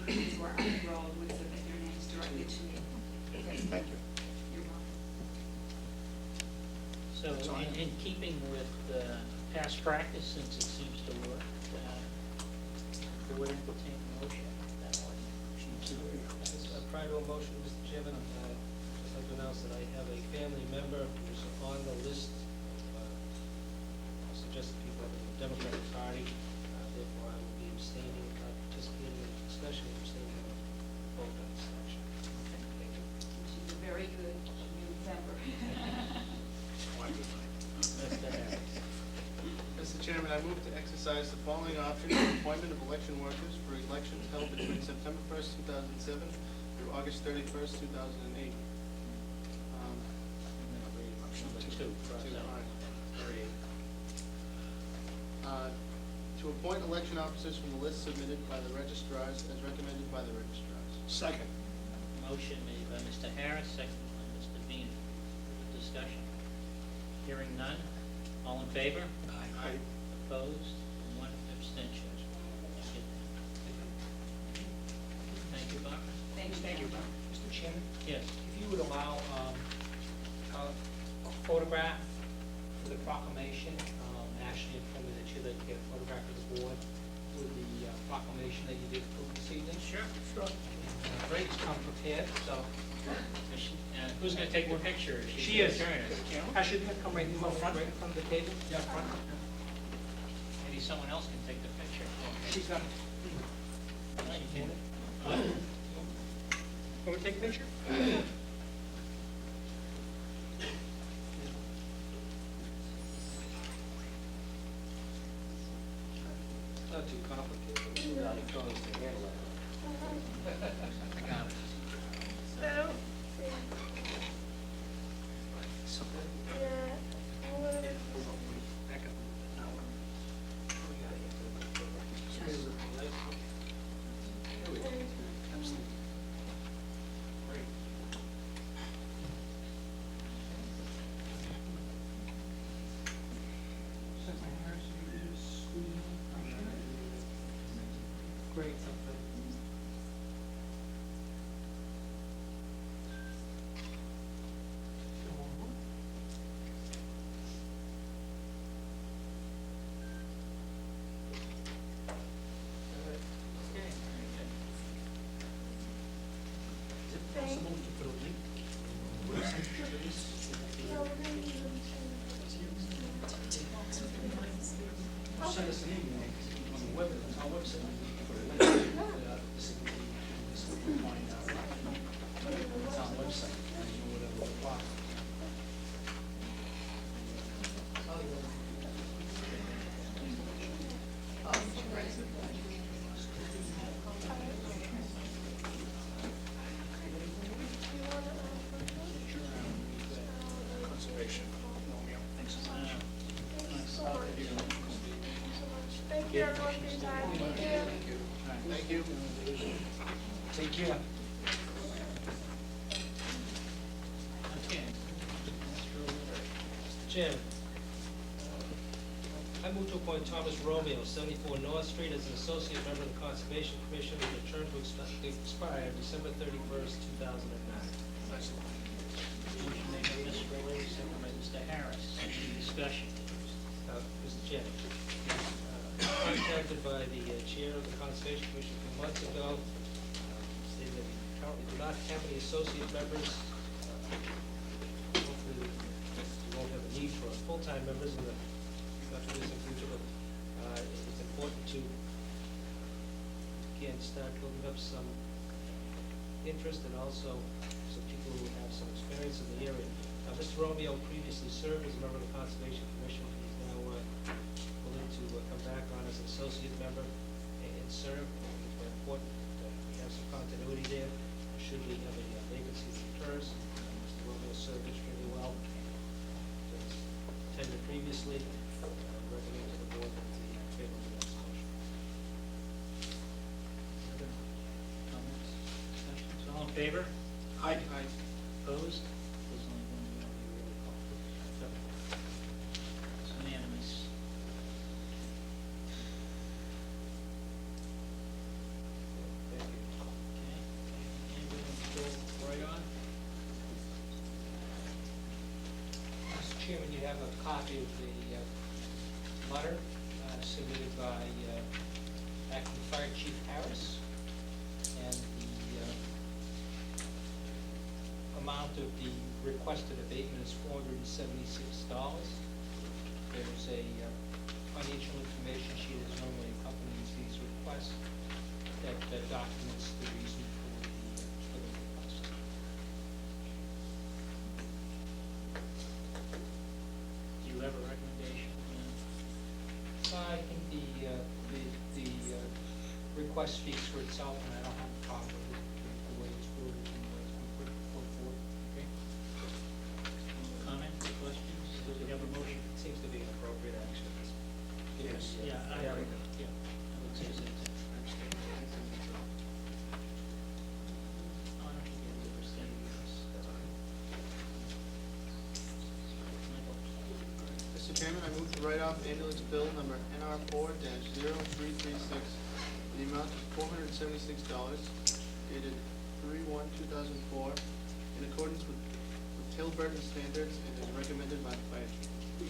who are on the roll would submit your names directly to me. Okay. Thank you. You're welcome. So in keeping with past practice, since it seems to work, who would entertain a motion that way? Prior to a motion, Mr. Chairman, I'd just like to announce that I have a family member who's on the list of suggested people of the Democratic Party. Therefore, I will be abstaining, not participating in the discussion, abstaining from the vote on this action. Thank you. She's a very good new member. Mr. Harris. Mr. Chairman, I move to exercise the following option for appointment of election workers for elections held between September 1st, 2007 through August 31st, 2008. Two. To appoint election officers from the list submitted by the registrars as recommended by the registrars. Second. Motion made by Mr. Harris, second by Mr. Bean. Discussion. Hearing none. All in favor? Aye. Opposed? One abstention. Thank you, Barbara. Thank you. Mr. Chairman, Yes. if you would allow a photograph for the proclamation, Ashley informed me that you'd like to get a photograph of the board with the proclamation that you did approve this evening. Sure. Sure. Great, come prepared, so. Who's going to take the picture? She is. Join us. Ashley, you can come right in front, right in front of the table. Yeah, front. Maybe someone else can take the picture. She's got it. No, you can't. Want me to take a picture? Not too complicated. I got it. Great. Okay, very good. Is it possible to put a link to the website for this? Send us an email on the web, on our website, we can put a link to this will find out. It's on the website, and you know whatever we apply. Conservation. Thanks so much. Thank you everyone for your time. Thank you. Thank you. Take care. Okay. Mr. O'Leary. Mr. Chairman, I move to appoint Thomas Romeo, 74 North Street, as an associate member of the Conservation Commission with a term to expire December 31st, 2009. Motion made by Mr. O'Leary, second by Mr. Harris. Any discussion? Mr. Chairman, contacted by the chair of the Conservation Commission a few months ago, stating that we currently do not have any associate members. Hopefully, we won't have a need for full-time members in the distant future, but it's important to, again, start building up some interest and also some people who have some experience in the area. Mr. Romeo previously served as a member of the Conservation Commission. He's now willing to come back on as an associate member and serve. It's very important that we have some continuity there. Should we have a vacancy that occurs, Mr. Romeo served extremely well. Attended previously, recommend to the board that the favor of this motion. Other comments, discussions? All in favor? Aye. Opposed? There's only one you really call for. It's unanimous. Thank you. have a copy of the letter submitted by Acting Fire Chief Harris, and the amount of the requested abatement is $476. There's a financial information sheet that normally accompanies these requests that documents the reason for the request. Do you have a recommendation? I think the request speaks for itself, and I don't have a problem with the way it's worded and the way it's been put forward. Okay. Comments, questions? Does it have a motion? It seems to be an appropriate action. Yes. Yeah, I would say so. I don't think it was ever said yes. Michael? Mr. Chairman, I move to write off ambulance bill number NR 4-0336 in the amount of $476 dated 3/1/2004 in accordance with Tilburton standards and as recommended by the fire chief.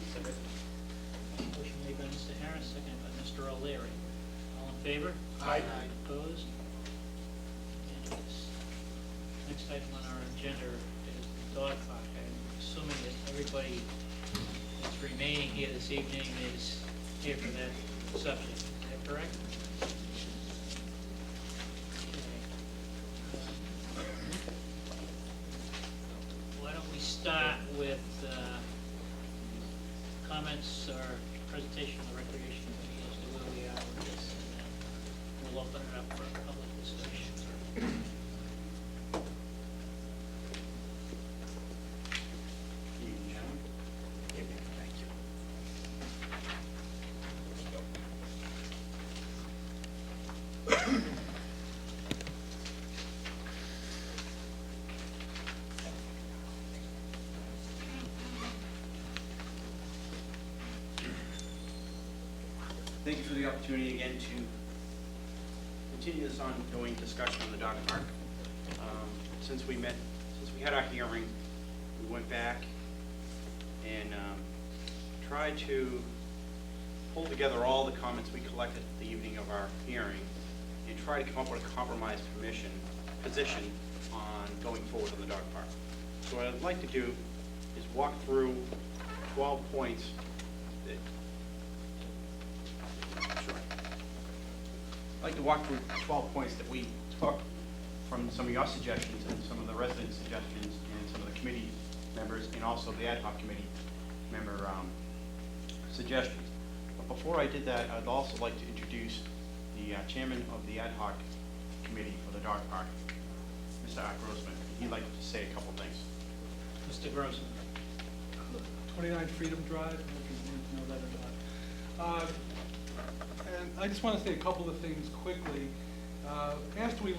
Motion made by Mr. Harris, seconded by Mr. O'Leary. All in favor? Aye. Opposed? Unanimous. Next item on our agenda is the dog park. I'm assuming that everybody that's remaining here this evening is here for that subject. Is that correct? Okay. Why don't we start with comments or presentation of the recreation committee as to where we are with this, and then we'll open it up for public discussion. Evening, gentlemen. Thank you. Thank you for the opportunity again to continue this ongoing discussion on the dog park. Since we had our hearing, we went back and tried to pull together all the comments we collected the evening of our hearing and try to come up with a compromise position on going forward on the dog park. So what I'd like to do is walk through 12 points that I'd like to walk through 12 points that we took from some of your suggestions and some of the resident suggestions and some of the committee members and also the ad hoc committee member suggestions. But before I did that, I'd also like to introduce the chairman of the ad hoc committee for the dog park, Mr. Art Grossman. He'd like to say a couple things. Mr. Grossman. 29 Freedom Drive, I don't know if you know that or not. And I just want to say a couple of things quickly. After we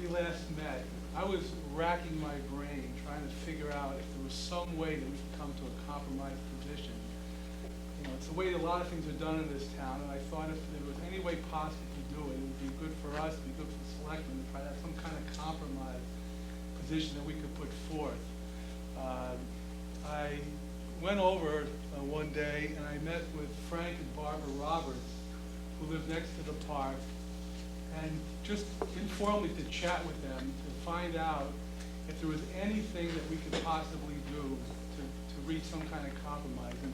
last met, I was racking my brain trying to figure out if there was some way that we could come to a compromise position. You know, it's the way a lot of things are done in this town, and I thought if there was any way possible to do it, it would be good for us, it would be good for the selectmen to try to have some kind of compromise position that we could put forth. I went over one day and I met with Frank and Barbara Roberts, who live next to the park, and just informally to chat with them to find out if there was anything that we could possibly do to reach some kind of compromise. And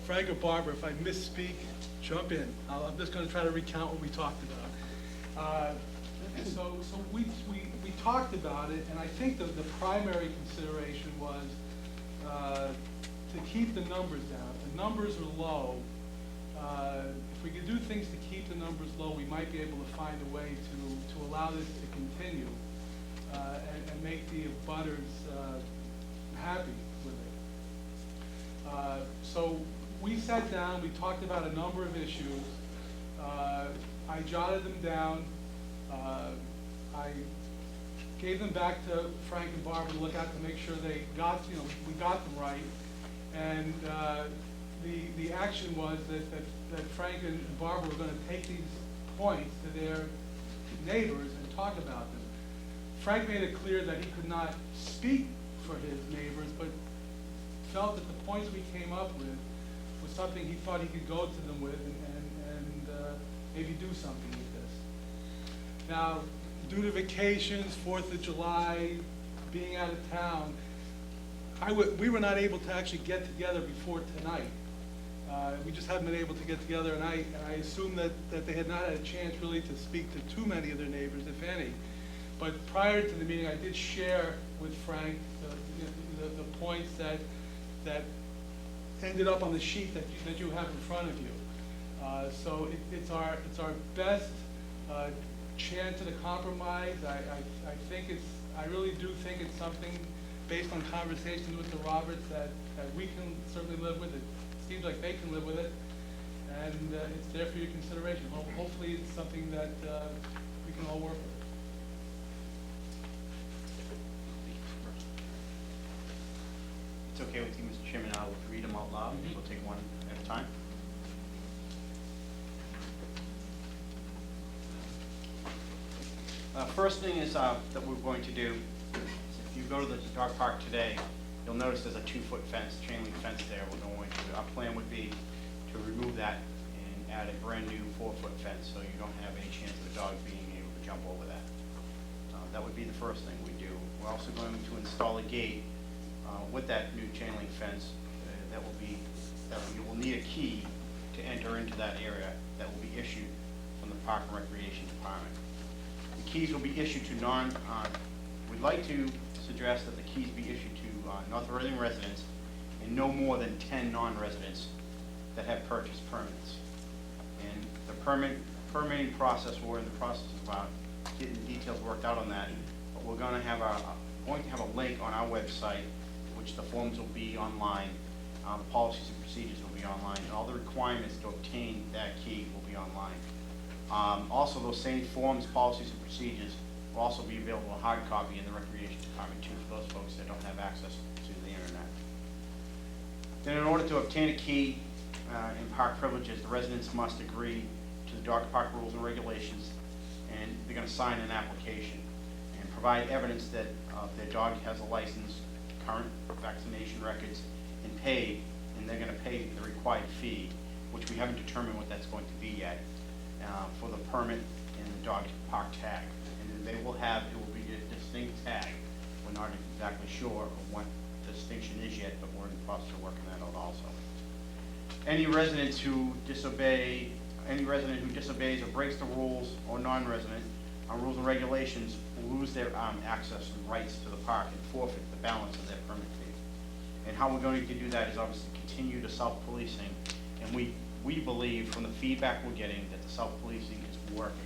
Frank or Barbara, if I misspeak, jump in. I'm just going to try to recount what we talked about. So we talked about it, and I think the primary consideration was to keep the numbers down. If the numbers are low, if we could do things to keep the numbers low, we might be able to find a way to allow this to continue and make the abutters happy with it. So we sat down, we talked about a number of issues. I jotted them down. I gave them back to Frank and Barbara to look at to make sure they got, we got them right. And the action was that Frank and Barbara were going to take these points to their neighbors and talk about them. Frank made it clear that he could not speak for his neighbors, but felt that the points we came up with was something he thought he could go to them with and maybe do something with this. Now, due to vacations, 4th of July, being out of town, we were not able to actually get together before tonight. We just haven't been able to get together, and I assume that they had not had a chance really to speak to too many of their neighbors, if any. But prior to the meeting, I did share with Frank the points that ended up on the sheet that you have in front of you. So it's our best chance at a compromise. I really do think it's something based on conversations with the Roberts that we can certainly live with. It seems like they can live with it, and it's there for your consideration. Hopefully it's something that we can all work with. It's okay with you, Mr. Chairman, I'll read them out loud. We'll take one at a time. First thing is that we're going to do, if you go to the dog park today, you'll notice there's a 2-foot fence, chain link fence there. We're going to, our plan would be to remove that and add a brand new 4-foot fence, so you don't have any chance of a dog being able to jump over that. That would be the first thing we do. We're also going to install a gate with that new chain link fence. You will need a key to enter into that area that will be issued from the Park and Recreation Department. The keys will be issued to we'd like to suggest that the keys be issued to North Reading residents and no more than 10 non-residents that have purchased permits. And the permitting process, we're in the process of getting the details worked out on that, but we're going to have a link on our website, which the forms will be online, the policies and procedures will be online, and all the requirements to obtain that key will be online. Also, those same forms, policies, and procedures will also be available in hard copy in the Recreation Department too, for those folks that don't have access to the internet. Then in order to obtain a key in park privileges, the residents must agree to the dog park rules and regulations, and they're going to sign an application and provide evidence that their dog has a license, current vaccination records, and they're going to pay the required fee, which we haven't determined what that's going to be yet, for the permit and the dog park tag. And it will be a distinct tag. We're not exactly sure of what the distinction is yet, but we're in the process of working that out also. Any resident who disobeys or breaks the rules, or non-resident on rules and regulations, will lose their access and rights to the park and forfeit the balance of their permit fee. And how we're going to do that is obviously continue the self-policing, and we believe from the feedback we're getting that the self-policing is working.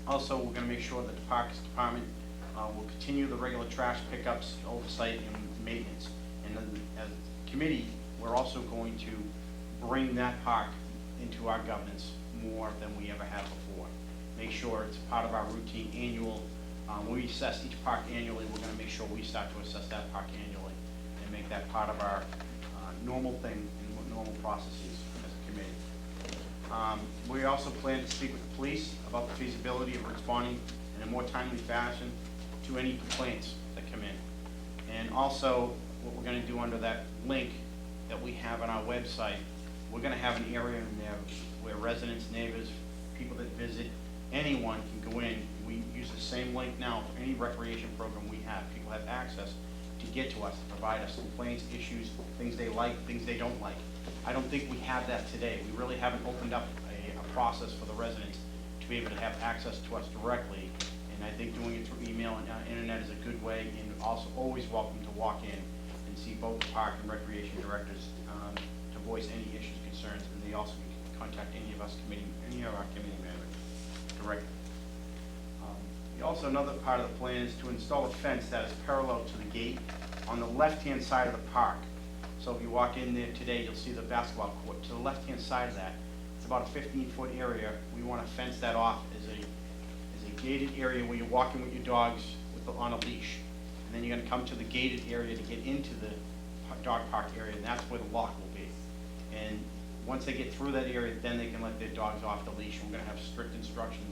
Also, we're going to make sure that the Parks Department will continue the regular trash pickups, oversight, and maintenance. And then, as a committee, we're also going to bring that park into our governance more than we ever have before. Make sure it's part of our routine annual. When we assess each park annually, we're going to make sure we start to assess that park annually and make that part of our normal thing and normal processes as a committee. We also plan to speak with the police about the feasibility of responding in a more timely fashion to any complaints that come in. And also, what we're going to do under that link that we have on our website, we're going to have an area in there where residents, neighbors, people that visit, anyone can go in. We use the same link now for any recreation program we have. People have access to get to us, to provide us complaints, issues, things they like, things they don't like. I don't think we have that today. We really haven't opened up a process for the residents to be able to have access to us directly. And I think doing it through email and internet is a good way, and also always welcome to walk in and see both the park and recreation directors to voice any issues, concerns, and they also can contact any of our committee members directly. Also, another part of the plan is to install a fence that is parallel to the gate on the left-hand side of the park. So if you walk in there today, you'll see the basketball court. To the left-hand side of that, it's about a 15-foot area. We want to fence that off as a gated area where you're walking with your dogs on a leash. And then you're going to come to the gated area to get into the dog park area, and that's where the lock will be. And once they get through that area, then they can let their dogs off the leash. We're going to have strict instructions